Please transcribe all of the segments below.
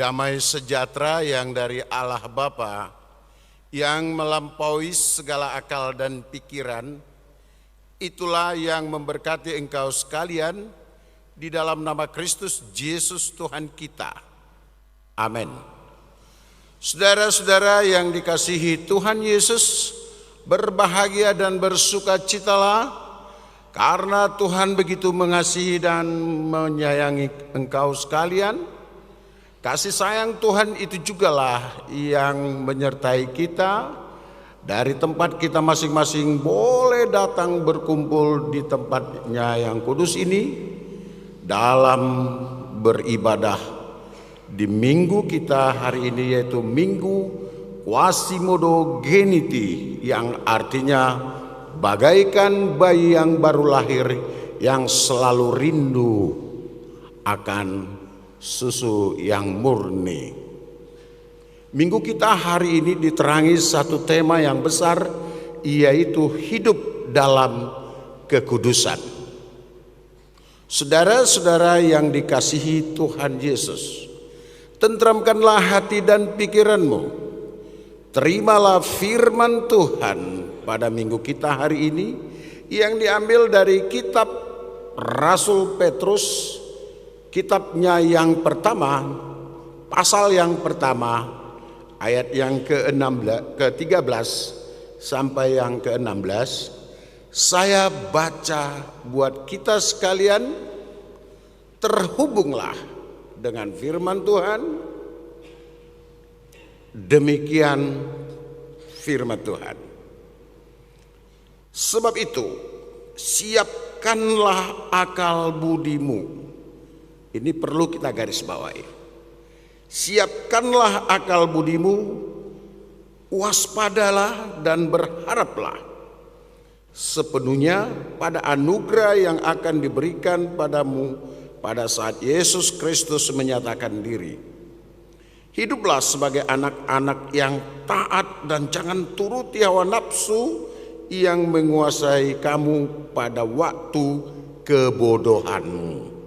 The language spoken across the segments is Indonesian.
Damai sejahtera yang dari Allah Bapa, yang melampaui segala akal dan pikiran, itulah yang memberkati engkau sekalian di dalam nama Kristus Yesus Tuhan kita. Amin. Saudara-saudara yang dikasihi Tuhan Yesus, berbahagia dan bersukacitalah karena Tuhan begitu mengasihi dan menyayangi engkau sekalian. Kasih sayang Tuhan itu jugalah yang menyertai kita dari tempat kita masing-masing boleh datang berkumpul di tempatnya yang kudus ini dalam beribadah di minggu kita hari ini, yaitu Minggu Quasimodo Geniti, yang artinya bagaikan bayi yang baru lahir yang selalu rindu akan susu yang murni. Minggu kita hari ini diterangi satu tema yang besar, yaitu hidup dalam kekudusan. Saudara-saudara yang dikasihi Tuhan Yesus, tentramkanlah hati dan pikiranmu. Terimalah firman Tuhan pada minggu kita hari ini yang diambil dari kitab Rasul Petrus, kitabnya yang pertama, pasal yang pertama, ayat yang ke-13 sampai yang ke-16. Saya baca buat kita sekalian, terhubunglah dengan firman Tuhan. Demikian firman Tuhan. Sebab itu, siapkanlah akal budimu. Ini perlu kita garis bawahi. Siapkanlah akal budimu, waspadalah dan berharaplah sepenuhnya pada anugerah yang akan diberikan padamu pada saat Yesus Kristus menyatakan diri. Hiduplah sebagai anak-anak yang taat dan jangan turuti hawa nafsu yang menguasai kamu pada waktu kebodohanmu.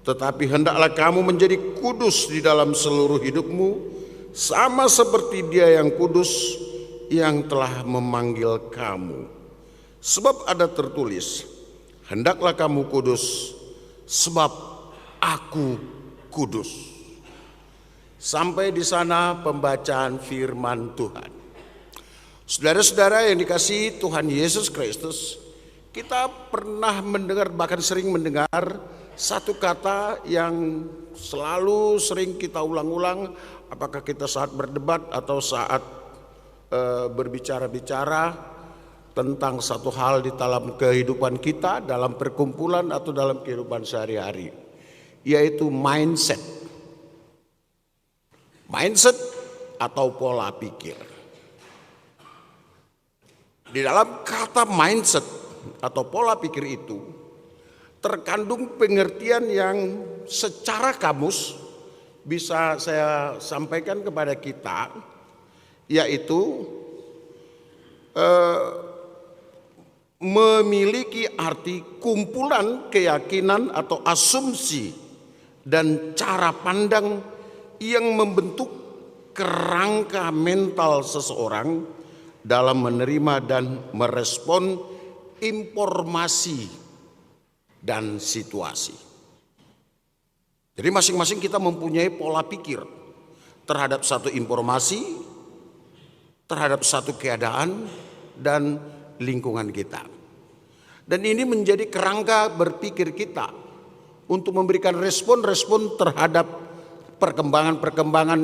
Tetapi hendaklah kamu menjadi kudus di dalam seluruh hidupmu, sama seperti Dia yang kudus yang telah memanggil kamu. Sebab ada tertulis, hendaklah kamu kudus, sebab Aku kudus. Sampai di sana pembacaan firman Tuhan. Saudara-saudara yang dikasihi Tuhan Yesus Kristus, kita pernah mendengar, bahkan sering mendengar satu kata yang selalu sering kita ulang-ulang, apakah kita saat berdebat atau saat berbicara-bicara tentang satu hal di dalam kehidupan kita, dalam perkumpulan atau dalam kehidupan sehari-hari, yaitu mindset. Mindset atau pola pikir. Di dalam kata mindset atau pola pikir itu terkandung pengertian yang secara kamus bisa saya sampaikan kepada kita, yaitu memiliki arti kumpulan keyakinan atau asumsi dan cara pandang yang membentuk kerangka mental seseorang dalam menerima dan merespon informasi dan situasi. Jadi masing-masing kita mempunyai pola pikir terhadap satu informasi, terhadap satu keadaan dan lingkungan kita. Dan ini menjadi kerangka berpikir kita untuk memberikan respon-respon terhadap perkembangan-perkembangan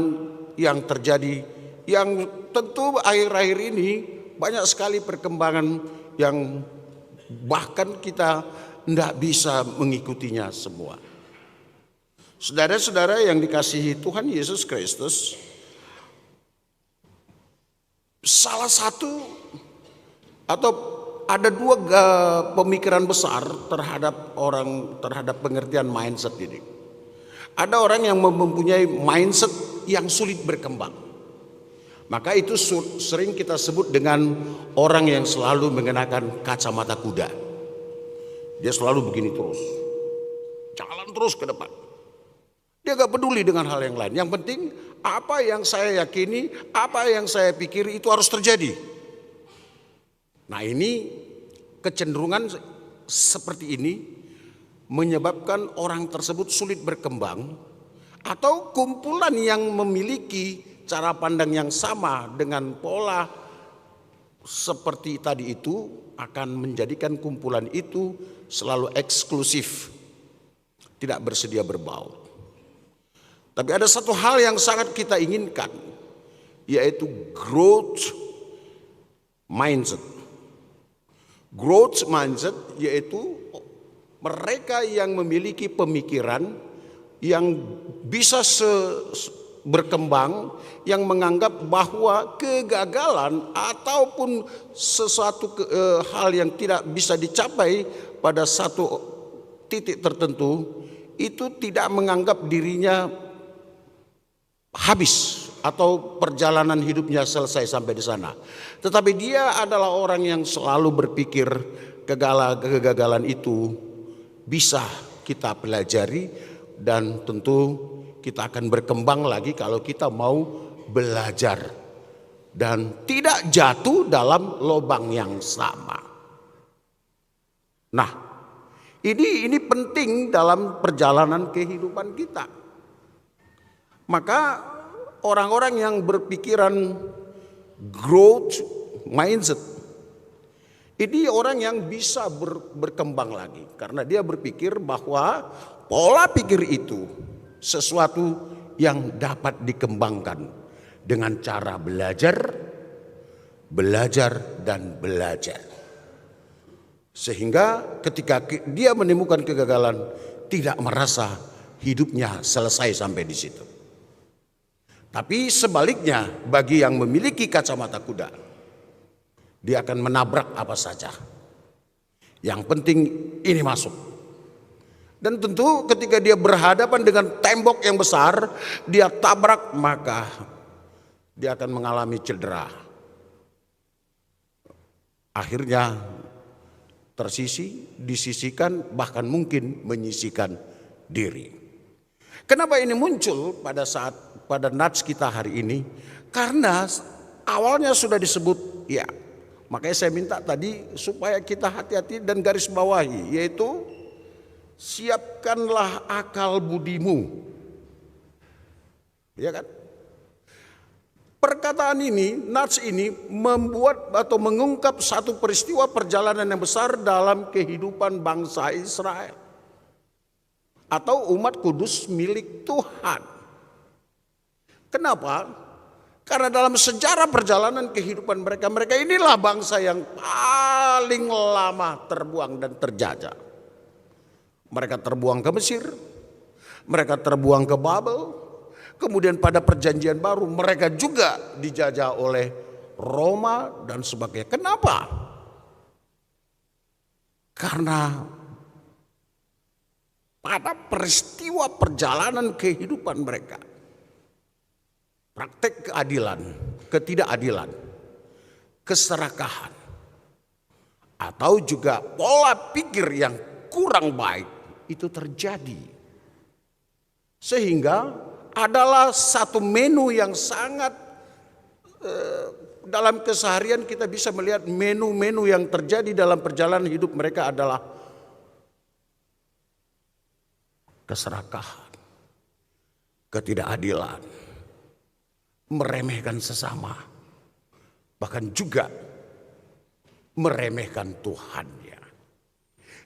yang terjadi, yang tentu akhir-akhir ini banyak sekali perkembangan yang bahkan kita tidak bisa mengikutinya semua. Saudara-saudara yang dikasihi Tuhan Yesus Kristus, salah satu atau ada dua pemikiran besar terhadap pengertian mindset ini. Ada orang yang mempunyai mindset yang sulit berkembang. Maka itu sering kita sebut dengan orang yang selalu mengenakan kacamata kuda. Dia selalu begini terus, jalan terus ke depan. Dia gak peduli dengan hal yang lain. Yang penting apa yang saya yakini, apa yang saya pikiri itu harus terjadi. Nah, ini kecenderungan seperti ini menyebabkan orang tersebut sulit berkembang, atau kumpulan yang memiliki cara pandang yang sama dengan pola seperti tadi itu akan menjadikan kumpulan itu selalu eksklusif, tidak bersedia berbaur. Tapi ada satu hal yang sangat kita inginkan, yaitu growth mindset. Growth mindset yaitu mereka yang memiliki pemikiran yang bisa berkembang, yang menganggap bahwa kegagalan ataupun sesuatu hal yang tidak bisa dicapai pada satu titik tertentu itu tidak menganggap dirinya habis atau perjalanan hidupnya selesai sampai di sana. Tetapi dia adalah orang yang selalu berpikir kegagalan itu bisa kita pelajari, dan tentu kita akan berkembang lagi kalau kita mau belajar dan tidak jatuh dalam lubang yang sama. Nah, ini penting dalam perjalanan kehidupan kita. Maka orang-orang yang berpikiran growth mindset ini orang yang bisa berkembang lagi, karena dia berpikir bahwa pola pikir itu sesuatu yang dapat dikembangkan dengan cara belajar dan belajar. Sehingga ketika dia menemukan kegagalan, tidak merasa hidupnya selesai sampai di situ. Tapi sebaliknya, bagi yang memiliki kacamata kuda, dia akan menabrak apa saja. Yang penting ini masuk. Dan tentu ketika dia berhadapan dengan tembok yang besar, dia tabrak, maka dia akan mengalami cedera. Akhirnya disisihkan, bahkan mungkin menyisihkan diri. Kenapa ini muncul pada nats kita hari ini? Karena awalnya sudah disebut, ya. Makanya saya minta tadi supaya kita hati-hati dan garis bawahi, yaitu siapkanlah akal budimu. Ya kan? Perkataan ini, nats ini membuat atau mengungkap satu peristiwa perjalanan yang besar dalam kehidupan bangsa Israel atau umat kudus milik Tuhan. Kenapa? Karena dalam sejarah perjalanan kehidupan mereka inilah bangsa yang paling lama terbuang dan terjajah. Mereka terbuang ke Mesir, mereka terbuang ke Babel, kemudian pada perjanjian baru mereka juga dijajah oleh Roma dan sebagainya. Kenapa? Karena pada peristiwa perjalanan kehidupan mereka, praktek keadilan, ketidakadilan, keserakahan, atau juga pola pikir yang kurang baik itu terjadi. Sehingga adalah satu menu yang sangat dalam keseharian kita bisa melihat menu-menu yang terjadi dalam perjalanan hidup mereka adalah keserakahan, ketidakadilan, meremehkan sesama, bahkan juga meremehkan Tuhan. Ya.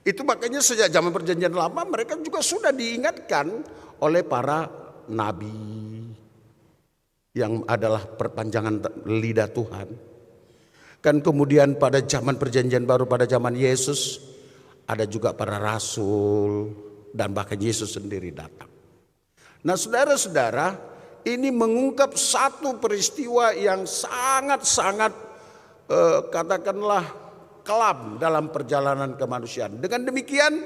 Itu makanya sejak zaman perjanjian lama mereka juga sudah diingatkan oleh para nabi yang adalah perpanjangan lidah Tuhan. Kan kemudian pada zaman perjanjian baru, pada zaman Yesus, ada juga para rasul dan bahkan Yesus sendiri datang. Nah, saudara-saudara, ini mengungkap satu peristiwa yang sangat-sangat katakanlah kelam dalam perjalanan kemanusiaan. Dengan demikian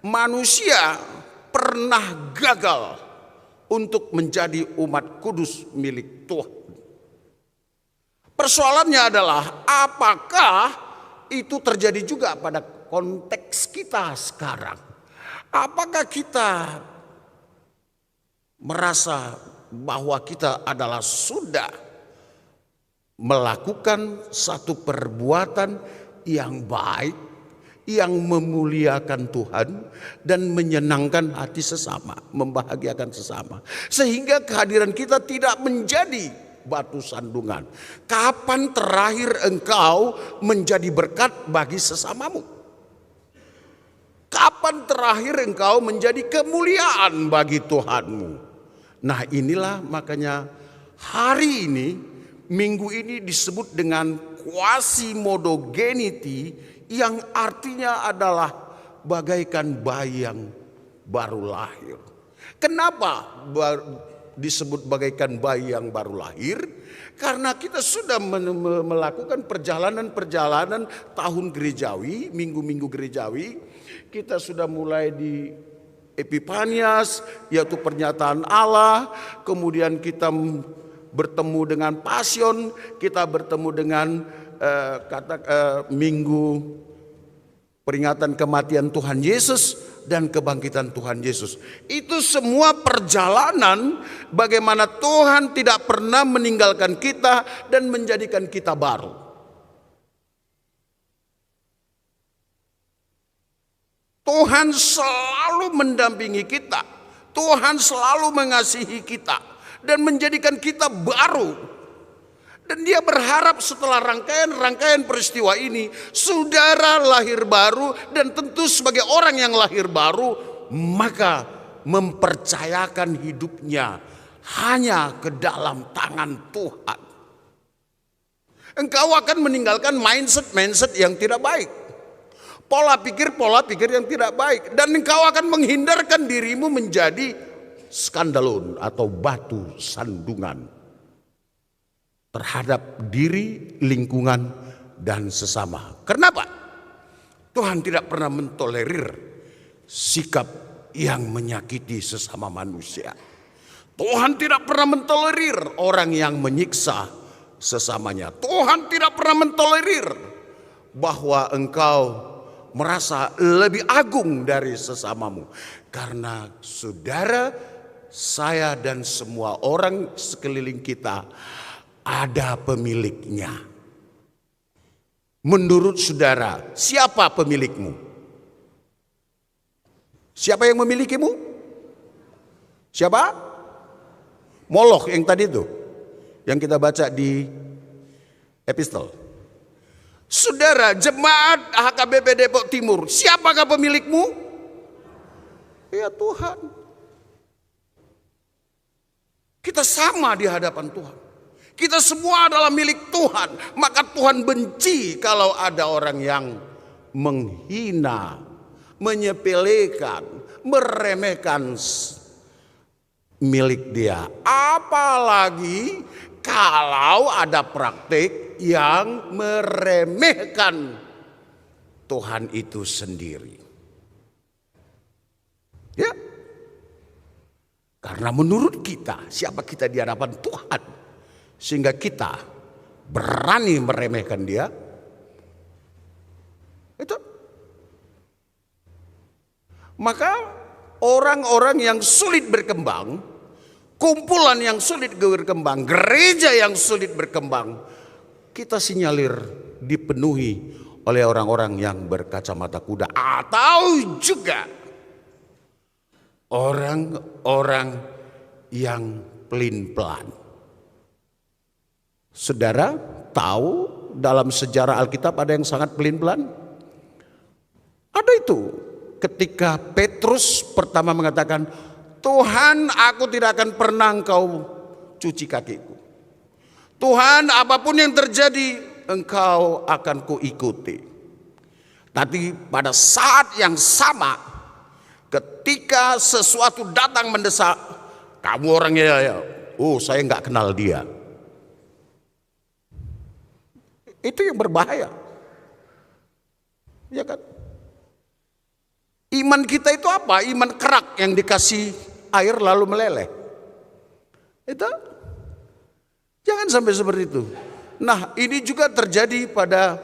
manusia pernah gagal untuk menjadi umat kudus milik Tuhan. Persoalannya adalah apakah itu terjadi juga pada konteks kita sekarang? Apakah kita merasa bahwa kita adalah sudah melakukan satu perbuatan yang baik, yang memuliakan Tuhan dan menyenangkan hati sesama, membahagiakan sesama. Sehingga kehadiran kita tidak menjadi batu sandungan. Kapan terakhir engkau menjadi berkat bagi sesamamu? Kapan terakhir engkau menjadi kemuliaan bagi Tuhanmu? Nah, inilah makanya hari ini, minggu ini disebut dengan quasi-modogenity, yang artinya adalah bagaikan bayi yang baru lahir. Kenapa disebut bagaikan bayi yang baru lahir? Karena kita sudah melakukan perjalanan-perjalanan tahun gerejawi, minggu-minggu gerejawi. Kita sudah mulai di Epifanias, yaitu pernyataan Allah. Kemudian kita bertemu dengan Pasion, kita bertemu dengan minggu peringatan kematian Tuhan Yesus dan kebangkitan Tuhan Yesus. Itu semua perjalanan bagaimana Tuhan tidak pernah meninggalkan kita dan menjadikan kita baru. Tuhan selalu mendampingi kita. Tuhan selalu mengasihi kita dan menjadikan kita baru. Dan dia berharap setelah rangkaian peristiwa ini, saudara lahir baru, dan tentu sebagai orang yang lahir baru, maka mempercayakan hidupnya hanya ke dalam tangan Tuhan. Engkau akan meninggalkan mindset yang tidak baik. Pola pikir yang tidak baik. Dan engkau akan menghindarkan dirimu menjadi skandalon atau batu sandungan terhadap diri, lingkungan, dan sesama. Kenapa? Tuhan tidak pernah mentolerir sikap yang menyakiti sesama manusia. Tuhan tidak pernah mentolerir orang yang menyiksa sesamanya. Tuhan tidak pernah mentolerir bahwa engkau merasa lebih agung dari sesamamu. Karena saudara, saya, dan semua orang sekeliling kita ada pemiliknya. Menurut saudara, siapa pemilikmu? Siapa yang memilikimu? Siapa? Moloch yang tadi itu, yang kita baca di epistel. Saudara, jemaat HKBP Depok Timur, siapakah pemilikmu? Ya Tuhan. Kita sama di hadapan Tuhan. Kita semua adalah milik Tuhan. Maka Tuhan benci kalau ada orang yang menghina, menyepelekan, meremehkan milik dia. Apalagi kalau ada praktik yang meremehkan Tuhan itu sendiri. Ya. Karena menurut kita, siapa kita di hadapan Tuhan? Sehingga kita berani meremehkan dia. Itu. Maka orang-orang yang sulit berkembang, kumpulan yang sulit berkembang, gereja yang sulit berkembang, kita sinyalir dipenuhi oleh orang-orang yang berkacamata kuda. Atau juga orang-orang yang pelin-pelan. Saudara tahu dalam sejarah Alkitab ada yang sangat pelin-pelan? Ada itu. Ketika Petrus pertama mengatakan, Tuhan, aku tidak akan pernah engkau cuci kakiku. Tuhan, apapun yang terjadi engkau akan kuikuti. Tapi pada saat yang sama, ketika sesuatu datang mendesak, kamu orangnya ya, oh saya nggak kenal dia. Itu yang berbahaya. Ya kan? Iman kita itu apa? Iman kerak yang dikasih air lalu meleleh. Itu jangan sampai seperti itu. Nah, ini juga terjadi pada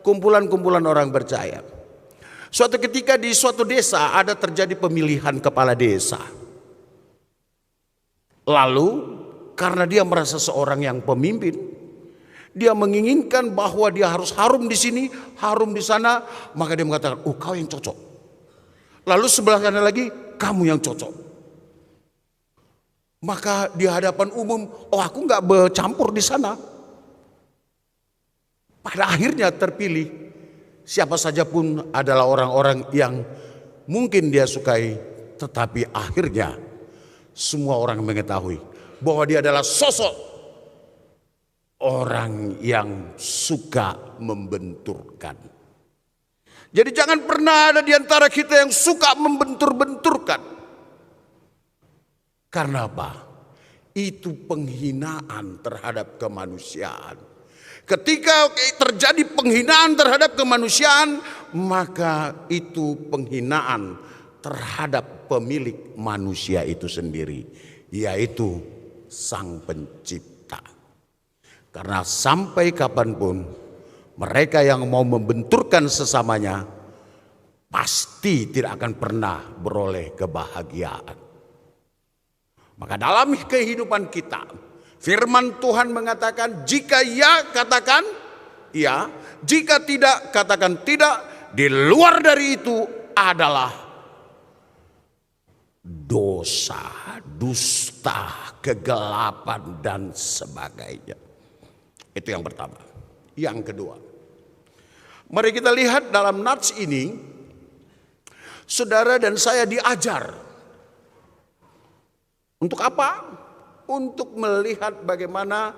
kumpulan-kumpulan orang percaya. Suatu ketika di suatu desa ada terjadi pemilihan kepala desa. Lalu karena dia merasa seorang yang pemimpin, dia menginginkan bahwa dia harus harum di sini, harum di sana, maka dia mengatakan, "Oh, kau yang cocok." Lalu sebelah kanan lagi, "Kamu yang cocok." Maka di hadapan umum, "Oh, aku nggak bercampur di sana." Pada akhirnya terpilih siapa saja pun adalah orang-orang yang mungkin dia sukai, tetapi akhirnya semua orang mengetahui bahwa dia adalah sosok orang yang suka membenturkan. Jadi jangan pernah ada di antara kita yang suka membentur-benturkan. Karena apa? Itu penghinaan terhadap kemanusiaan. Ketika terjadi penghinaan terhadap kemanusiaan, maka itu penghinaan terhadap pemilik manusia itu sendiri, yaitu Sang Pencipta. Karena sampai kapanpun mereka yang mau membenturkan sesamanya pasti tidak akan pernah beroleh kebahagiaan. Maka dalam kehidupan kita, firman Tuhan mengatakan, jika ya katakan ya, jika tidak katakan tidak. Di luar dari itu adalah dosa, dusta, kegelapan dan sebagainya. Itu yang pertama. Yang kedua, mari kita lihat dalam nats ini, saudara dan saya diajar. Untuk apa? Untuk melihat bagaimana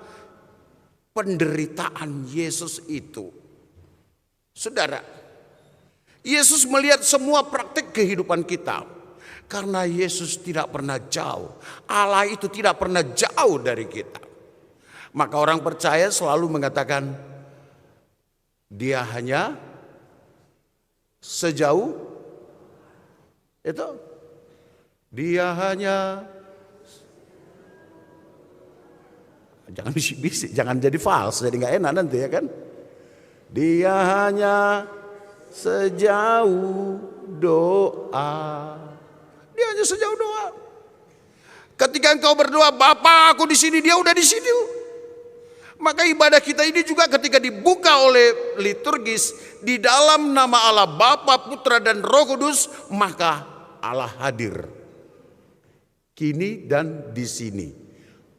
penderitaan Yesus itu. Saudara, Yesus melihat semua praktik kehidupan kita. Karena Yesus tidak pernah jauh. Allah itu tidak pernah jauh dari kita. Maka orang percaya selalu mengatakan, dia hanya sejauh itu. Dia hanya, jangan bisik-bisik, jangan jadi fals, jadi nggak enak nanti ya kan. Dia hanya sejauh doa. Dia hanya sejauh doa. Ketika engkau berdoa, Bapa aku di sini, dia udah di sini. Maka ibadah kita ini juga ketika dibuka oleh liturgis di dalam nama Allah Bapa, Putra dan Roh Kudus, maka Allah hadir kini dan di sini.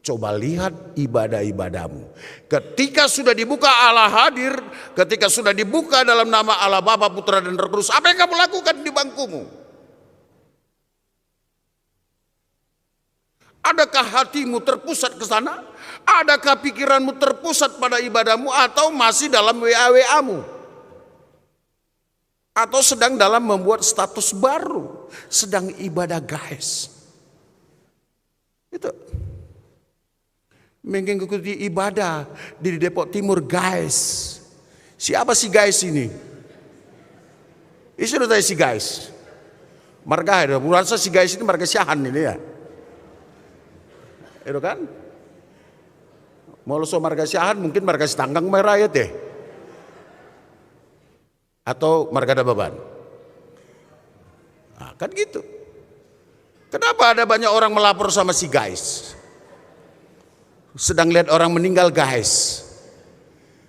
Coba lihat ibadah-ibadahmu. Ketika sudah dibuka Allah hadir, ketika sudah dibuka dalam nama Allah Bapa, Putra dan Roh Kudus, apa yang kamu lakukan di bangkumu? Adakah hatimu terpusat ke sana? Adakah pikiranmu terpusat pada ibadahmu atau masih dalam WA-WA-mu? Atau sedang dalam membuat status baru, sedang ibadah guys. Itu. Mengikuti ibadah di Depok Timur guys. Siapa si guys ini? Ini sudah tanya si guys. Marga ada, merasa si guys ini marga Syahan ini ya. Itu kan? Mau so marga Syahan mungkin marga Setanggang merah ya teh. Atau marga Dababan. Nah, kan gitu. Kenapa ada banyak orang melapor sama si guys? Sedang lihat orang meninggal guys.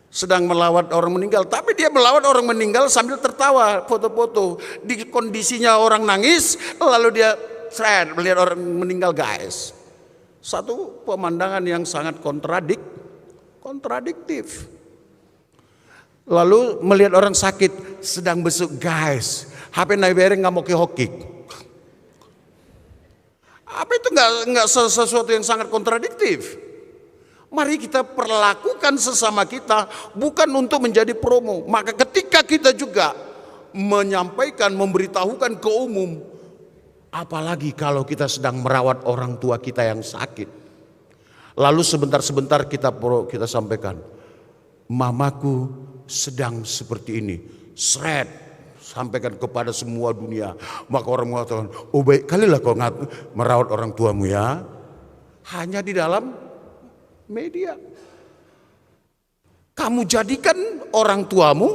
Sedang melawat orang meninggal. Tapi dia melawat orang meninggal sambil tertawa. Foto-foto. Di kondisinya orang nangis. Lalu dia melihat orang meninggal guys. Satu pemandangan yang sangat kontradiktif. Lalu melihat orang sakit sedang besuk guys. HP naik bereng nggak mau ke hokik. Apa itu nggak sesuatu yang sangat kontradiktif? Mari kita perlakukan sesama kita bukan untuk menjadi promo. Maka ketika kita juga menyampaikan, memberitahukan ke umum, apalagi kalau kita sedang merawat orang tua kita yang sakit. Lalu sebentar-sebentar kita sampaikan, mamaku sedang seperti ini. Sampaikan kepada semua dunia. Maka orang mengatakan, oh baik kalilah kau merawat orang tuamu ya. Hanya di dalam media. Kamu jadikan orang tuamu,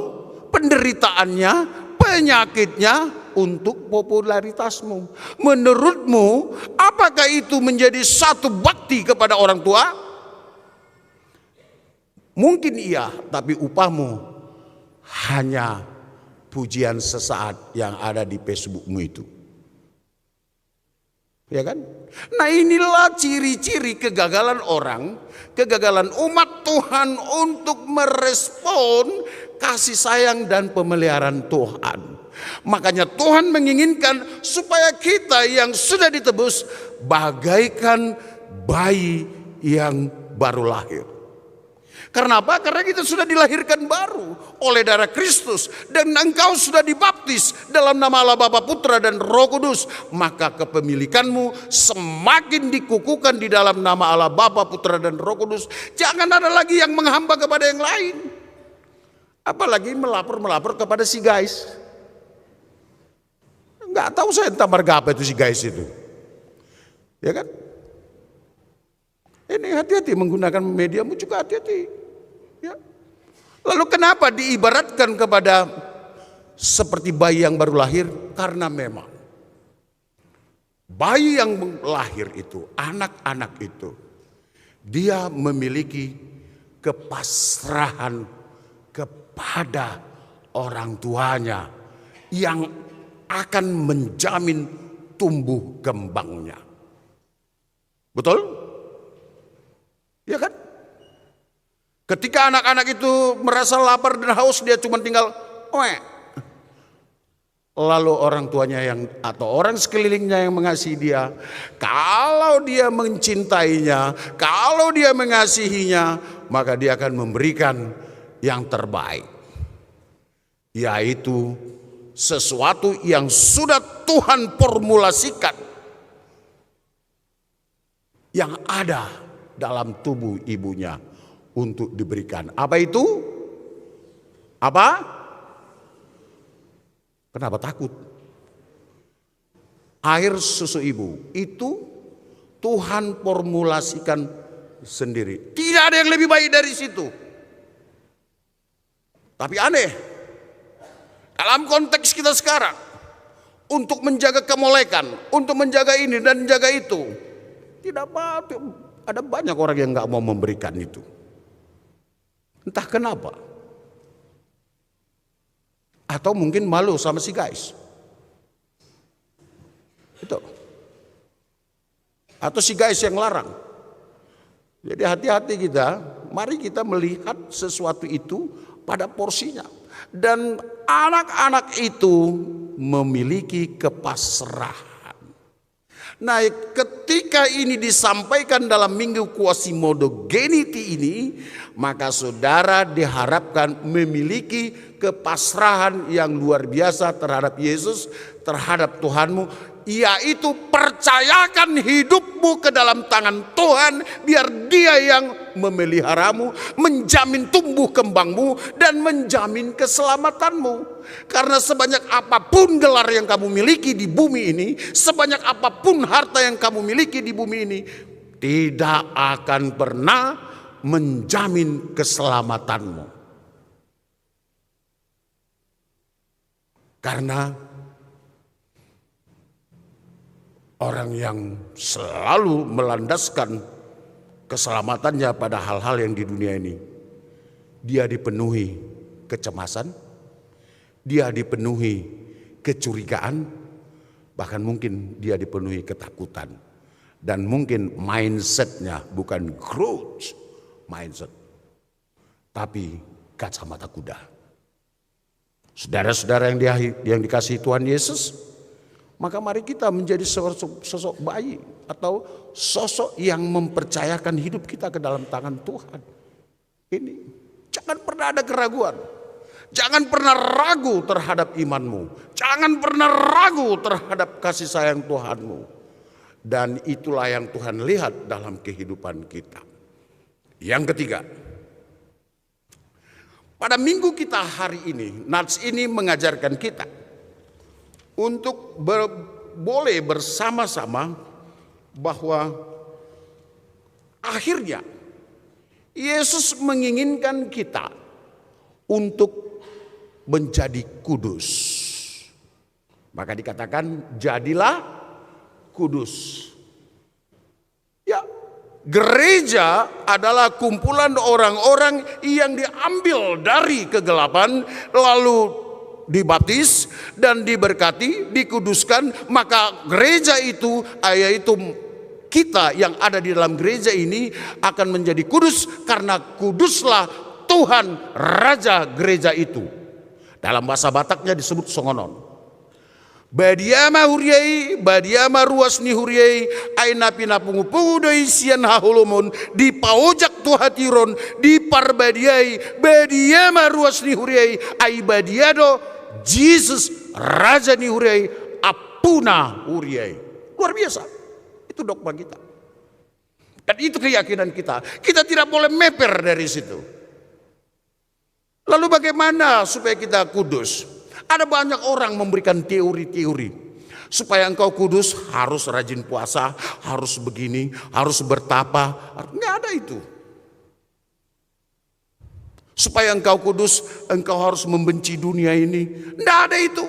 penderitaannya, penyakitnya untuk popularitasmu. Menurutmu, apakah itu menjadi satu bakti kepada orang tua? Mungkin iya, tapi upahmu hanya pujian sesaat yang ada di Facebookmu itu. Ya kan? Nah, inilah ciri-ciri kegagalan orang, kegagalan umat Tuhan untuk merespon kasih sayang dan pemeliharaan Tuhan. Makanya Tuhan menginginkan supaya kita yang sudah ditebus bagaikan bayi yang baru lahir. Karena apa? Karena kita sudah dilahirkan baru oleh darah Kristus. Dan engkau sudah dibaptis dalam nama Allah Bapa, Putra dan Roh Kudus. Maka kepemilikanmu semakin dikukuhkan di dalam nama Allah Bapa, Putra dan Roh Kudus. Jangan ada lagi yang menghamba kepada yang lain. Apalagi melapor kepada si guys. Enggak tahu saya entah marga apa itu si guys itu. Ya kan? Ini hati-hati menggunakan mediamu juga hati-hati. Ya. Lalu kenapa diibaratkan kepada seperti bayi yang baru lahir? Karena memang bayi yang lahir itu, anak-anak itu, dia memiliki kepasrahan kepada orang tuanya yang akan menjamin tumbuh kembangnya. Betul? Ya kan? Ketika anak-anak itu merasa lapar dan haus, dia cuma tinggal oek. Lalu orang tuanya atau orang sekelilingnya yang mengasihi dia, kalau dia mencintainya, kalau dia mengasihinya, maka dia akan memberikan yang terbaik, yaitu sesuatu yang sudah Tuhan formulasikan yang ada dalam tubuh ibunya untuk diberikan. Apa itu? Apa? Kenapa takut? Air susu ibu itu Tuhan formulasikan sendiri. Tidak ada yang lebih baik dari situ. Tapi aneh, dalam konteks kita sekarang, untuk menjaga kemolekan, untuk menjaga ini dan menjaga itu, tidak apa, ada banyak orang yang nggak mau memberikan itu. Entah kenapa. Atau mungkin malu sama si guys. Itu. Atau si guys yang larang. Jadi hati-hati kita, mari kita melihat sesuatu itu pada porsinya. Dan anak-anak itu memiliki kepasrahan. Nah, ketika ini disampaikan dalam Minggu Quasimodogeniti ini, maka saudara diharapkan memiliki kepasrahan yang luar biasa terhadap Yesus, terhadap Tuhanmu, yaitu percayakan hidupmu ke dalam tangan Tuhan, biar Dia yang memeliharamu, menjamin tumbuh kembangmu, dan menjamin keselamatanmu. Karena sebanyak apapun gelar yang kamu miliki di bumi ini, sebanyak apapun harta yang kamu miliki di bumi ini, tidak akan pernah menjamin keselamatanmu. Karena orang yang selalu melandaskan keselamatannya pada hal-hal yang di dunia ini, dia dipenuhi kecemasan, dia dipenuhi kecurigaan, bahkan mungkin dia dipenuhi ketakutan. Dan mungkin mindsetnya bukan growth mindset, tapi kacamata kuda. Saudara-saudara yang dikasihi Tuhan Yesus, maka mari kita menjadi sosok bayi atau sosok yang mempercayakan hidup kita ke dalam tangan Tuhan. Ini jangan pernah ada keraguan. Jangan pernah ragu terhadap imanmu. Jangan pernah ragu terhadap kasih sayang Tuhanmu. Dan itulah yang Tuhan lihat dalam kehidupan kita. Yang ketiga, pada minggu kita hari ini, Nats ini mengajarkan kita untuk boleh bersama-sama bahwa akhirnya Yesus menginginkan kita untuk menjadi kudus. Maka dikatakan jadilah kudus. Ya, gereja adalah kumpulan orang-orang yang diambil dari kegelapan lalu dibaptis dan diberkati, dikuduskan. Maka gereja itu, yaitu kita yang ada di dalam gereja ini akan menjadi kudus karena kuduslah Tuhan Raja gereja itu. Dalam bahasa Bataknya disebut songonon. Badiama huriai, badiama ruas ni huriai, aina pinapungu-pungu doi sian hahulumon, di paojak tuhatiron, di parbadiai, badiama ruas ni huriai, ai badiado, Jesus Raja ni huriai, apuna huriai. Luar biasa, itu dogma kita. Dan itu keyakinan kita. Kita tidak boleh meper dari situ. Lalu bagaimana supaya kita kudus? Ada banyak orang memberikan teori-teori. Supaya engkau kudus harus rajin puasa, harus begini, harus bertapa. Nggak ada itu. Supaya engkau kudus, engkau harus membenci dunia ini. Nggak ada itu.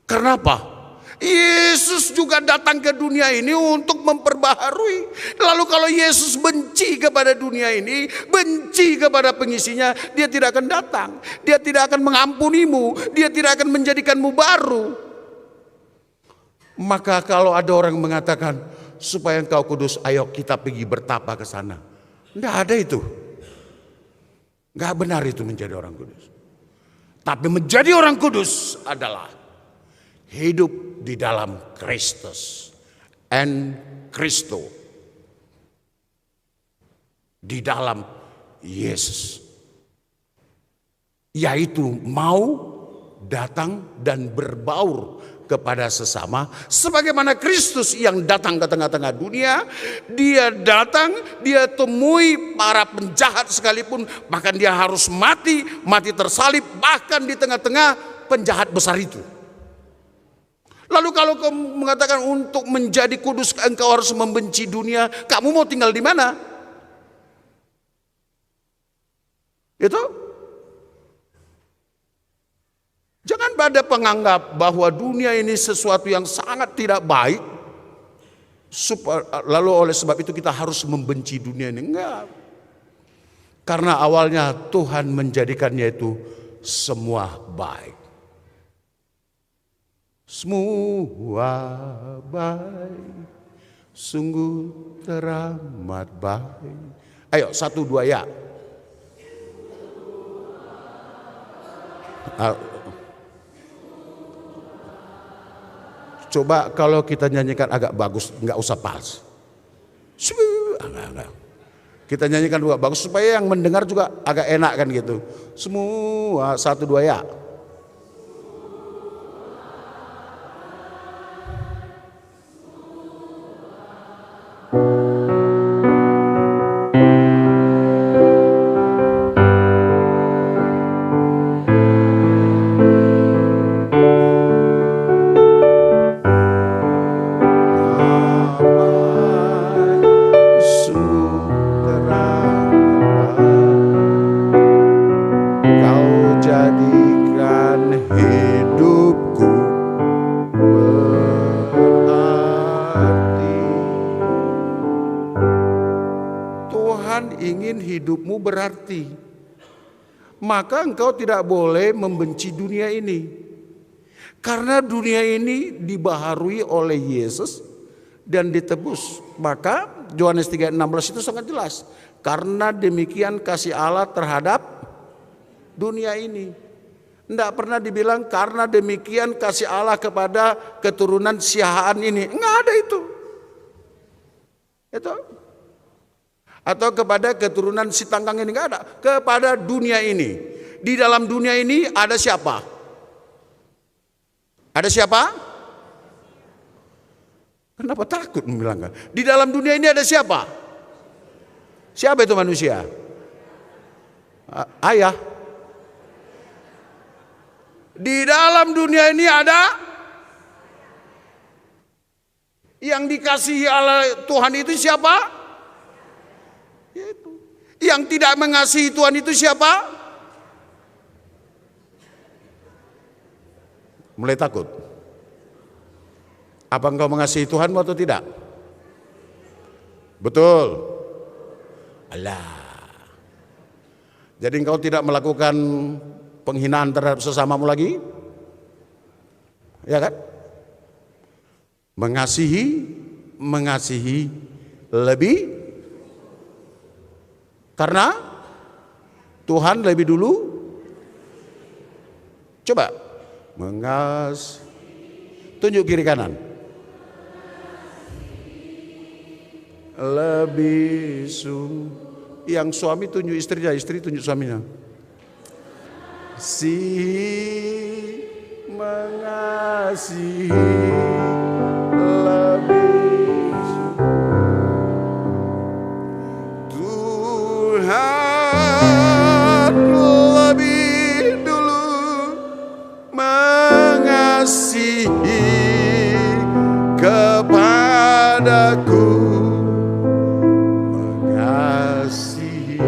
Kenapa? Yesus juga datang ke dunia ini untuk memperbaharui. Lalu kalau Yesus benci kepada dunia ini, benci kepada pengisinya, dia tidak akan datang. Dia tidak akan mengampunimu, dia tidak akan menjadikanmu baru. Maka kalau ada orang mengatakan supaya engkau kudus, ayo kita pergi bertapa ke sana. Tidak ada itu. Enggak benar itu menjadi orang kudus. Tapi menjadi orang kudus adalah hidup di dalam Kristus and Kristo, di dalam Yesus, yaitu mau datang dan berbaur kepada sesama sebagaimana Kristus yang datang ke tengah-tengah dunia. Dia datang, dia temui para penjahat sekalipun, bahkan dia harus mati tersalib bahkan di tengah-tengah penjahat besar itu. Lalu kalau kamu mengatakan untuk menjadi kudus engkau harus membenci dunia, kamu mau tinggal di mana? Itu? Jangan pada penganggap bahwa dunia ini sesuatu yang sangat tidak baik. Lalu oleh sebab itu kita harus membenci dunia ini. Enggak. Karena awalnya Tuhan menjadikannya itu semua baik. Semua baik, sungguh teramat baik. Ayo 1, 2 ya. Coba kalau kita nyanyikan agak bagus, nggak usah pas. Kita nyanyikan juga bagus supaya yang mendengar juga agak enak kan gitu. Semua 1, 2 ya. Hidupmu berarti, maka engkau tidak boleh membenci dunia ini, karena dunia ini dibaharui oleh Yesus dan ditebus. Maka Yohanes 3:16 itu sangat jelas, karena demikian kasih Allah terhadap dunia ini. Tidak pernah dibilang karena demikian kasih Allah kepada keturunan siahaan ini, enggak ada itu. Atau kepada keturunan si tangkang ini, enggak ada. Kepada dunia ini. Di dalam dunia ini ada siapa? Ada siapa? Kenapa takut membilangkan? Di dalam dunia ini ada siapa? Siapa itu manusia? Ayah. Di dalam dunia ini ada yang dikasihi oleh Tuhan itu siapa? Itu. Yang tidak mengasihi Tuhan itu siapa? Mulai takut. Apa engkau mengasihi Tuhanmu atau tidak? Betul. Allah. Jadi engkau tidak melakukan penghinaan terhadap sesamamu lagi? Ya kan? Mengasihi lebih, karena Tuhan lebih dulu. Coba tunjuk kiri kanan. Lebih yang suami tunjuk istrinya, istri tunjuk suaminya. Mengasihi lebih Tuhan lebih dulu mengasihi kepadaku, mengasihi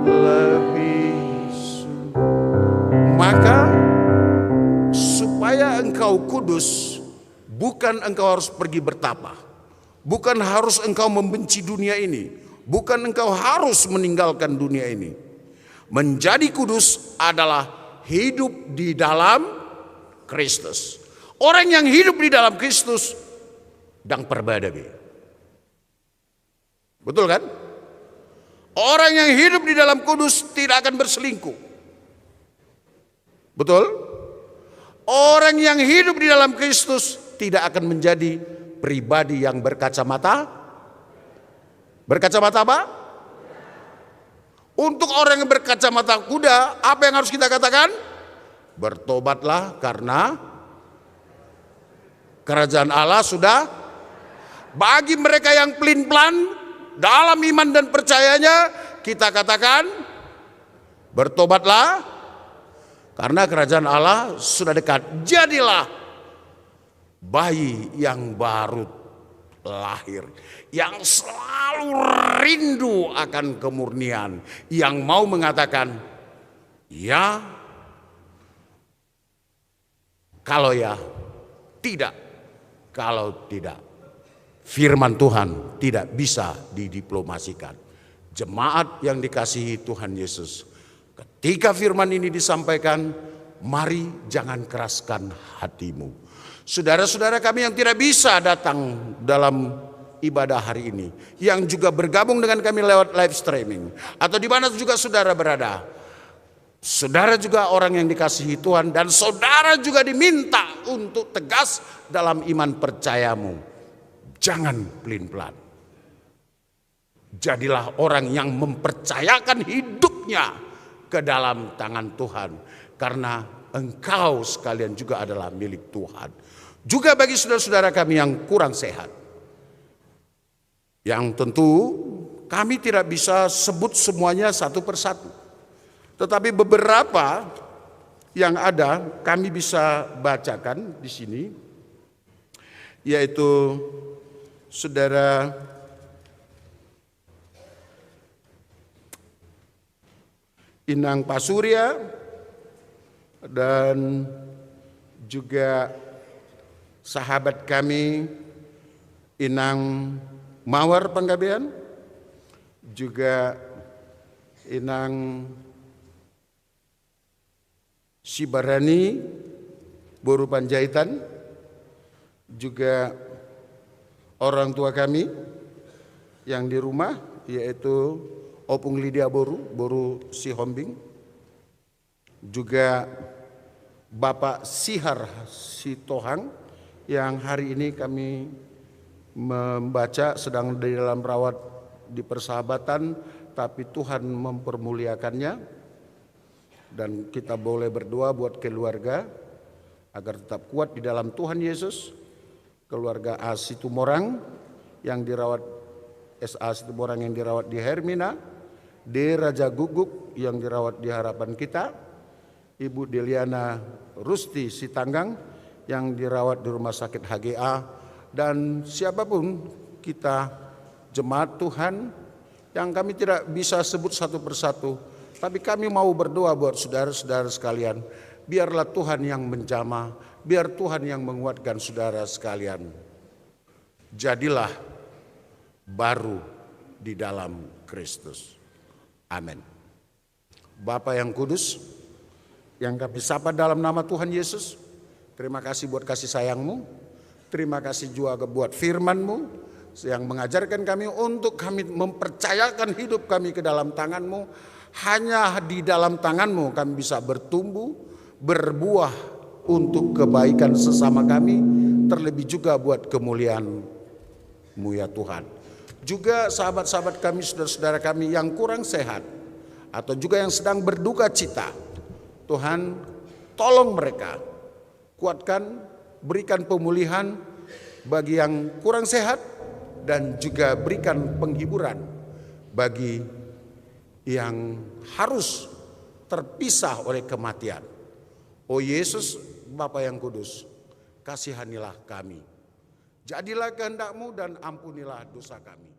lebih. Maka supaya engkau kudus, bukan engkau harus pergi bertapa, bukan harus engkau membenci dunia ini, bukan engkau harus meninggalkan dunia ini. Menjadi kudus adalah hidup di dalam Kristus. Orang yang hidup di dalam Kristus dang perbadabi. Betul kan? Orang yang hidup di dalam kudus tidak akan berselingkuh. Betul? Orang yang hidup di dalam Kristus tidak akan menjadi pribadi yang berkacamata. Berkacamata apa? Untuk orang yang berkacamata kuda, apa yang harus kita katakan? Bertobatlah karena kerajaan Allah sudah. Bagi mereka yang pelin-pelan dalam iman dan percayanya, kita katakan bertobatlah karena kerajaan Allah sudah dekat. Jadilah bayi yang baru lahir, yang selalu rindu akan kemurnian, yang mau mengatakan ya, kalau ya, tidak, kalau tidak. Firman Tuhan tidak bisa didiplomasikan. Jemaat yang dikasihi Tuhan Yesus, ketika firman ini disampaikan, mari jangan keraskan hatimu. Saudara-saudara kami yang tidak bisa datang dalam ibadah hari ini, yang juga bergabung dengan kami lewat live streaming, atau di mana juga saudara berada, saudara juga orang yang dikasihi Tuhan, dan saudara juga diminta untuk tegas dalam iman percayamu. Jangan pelin-pelan. Jadilah orang yang mempercayakan hidupnya ke dalam tangan Tuhan, karena engkau sekalian juga adalah milik Tuhan. Juga bagi saudara-saudara kami yang kurang sehat, yang tentu kami tidak bisa sebut semuanya satu persatu, tetapi beberapa yang ada kami bisa bacakan di sini, yaitu saudara Inang Pasurya dan juga sahabat kami Inang Mawar Panggabean, juga Inang Sibarani Boru Panjaitan, juga orang tua kami yang di rumah, yaitu Opung Lydia Boru Sihombing, juga Bapak Sihar Sitohang yang hari ini kami membaca sedang di dalam rawat di persahabatan, tapi Tuhan mempermuliakannya, dan kita boleh berdoa buat keluarga agar tetap kuat di dalam Tuhan Yesus. Keluarga A Situmorang yang dirawat, SA Situmorang yang dirawat di Hermina, D Raja Guguk yang dirawat di Harapan Kita, Ibu Deliana Rusti Sitanggang yang dirawat di Rumah Sakit HGA, dan siapapun kita jemaat Tuhan yang kami tidak bisa sebut satu persatu, Tapi kami mau berdoa buat saudara-saudara sekalian. Biarlah Tuhan yang menjamah, biar Tuhan yang menguatkan saudara sekalian. Jadilah baru di dalam Kristus. Amin. Bapa yang kudus, yang kami sapa dalam nama Tuhan Yesus, terima kasih buat kasih sayang-Mu. Terima kasih juga buat firman-Mu yang mengajarkan kami untuk kami mempercayakan hidup kami ke dalam tangan-Mu. Hanya di dalam tangan-Mu kami bisa bertumbuh, berbuah untuk kebaikan sesama kami, terlebih juga buat kemuliaan-Mu ya Tuhan. Juga sahabat-sahabat kami, saudara-saudara kami yang kurang sehat atau juga yang sedang berduka cita, Tuhan tolong mereka, kuatkan, berikan pemulihan bagi yang kurang sehat, dan juga berikan penghiburan bagi yang harus terpisah oleh kematian. Oh Yesus, Bapa yang kudus, kasihanilah kami. Jadilah kehendak-Mu dan ampunilah dosa kami.